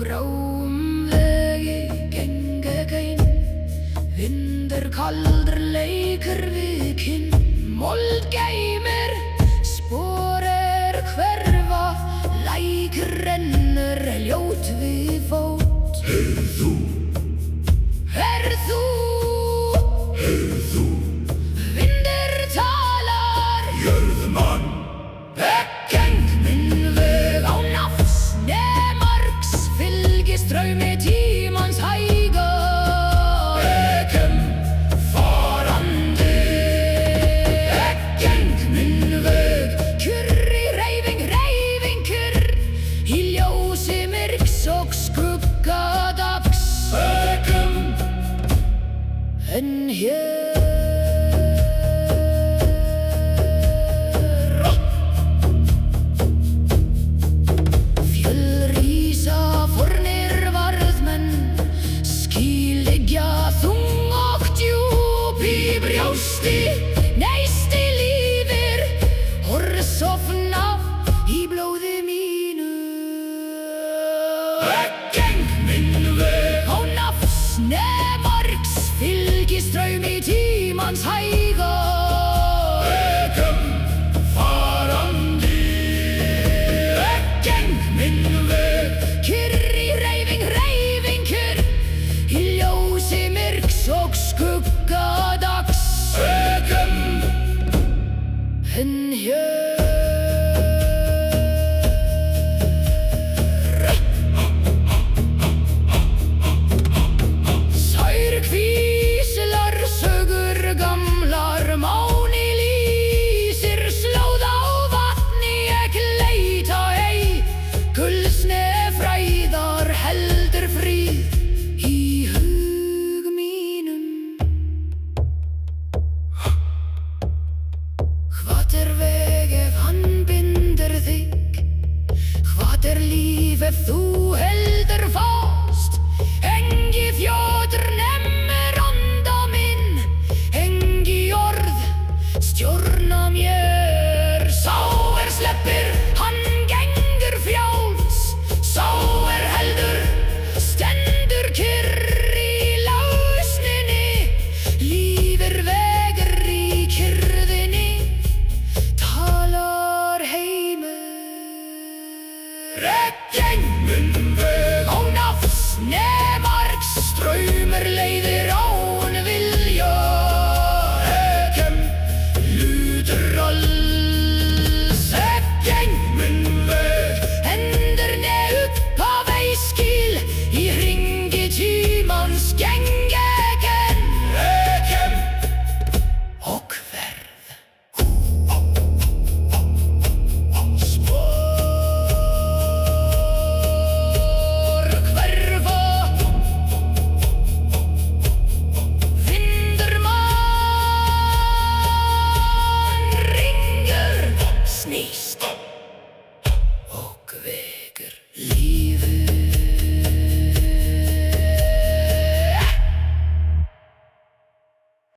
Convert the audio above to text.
gráum vegi geng ég ein. Vindur kaldur leikur við kinn. Mold geymir, spor hverfa. Lækur rennur ljót við fót. Heyrðu þú, vindur talar. jörðmann, Geng minn veg á nafns né margs. Fylgi straumi tímans hæga. ekkem Farandi geng minn veg. Kurr í hreyfing kurr. Í ljósi myrks og skuggadags. ekkem En hér fjöll rísa fornir varðmenn. Ský liggja þung og djúp í brjósti. Neisti lífir sofna í blóði mínu. geng minn veg Á nafns né margs. Fylgi straumi tímans hæga. ekkem farandi Geng minn veg. Kyrr í hreyfing kurr. Í ljósi myrks og skuggadags. ekkem En hér sær kvíslar sögur gamlar. Máni lýsir slóð á vatni. Ég leita ei gullsne fræðar heldur fríð í hug mínum. Hvað veg ef hann bindur þig? Hvað líf ef þú heldur fast? Engi fjötur nemmir anda minn. Engi orð stjórna mér. Sá sleppir, hann gengur frjáls. Sá heldur, stendur kyrr í lausninni. Lífir vegur í kyrrðinni. Talar heimur. geng minn veg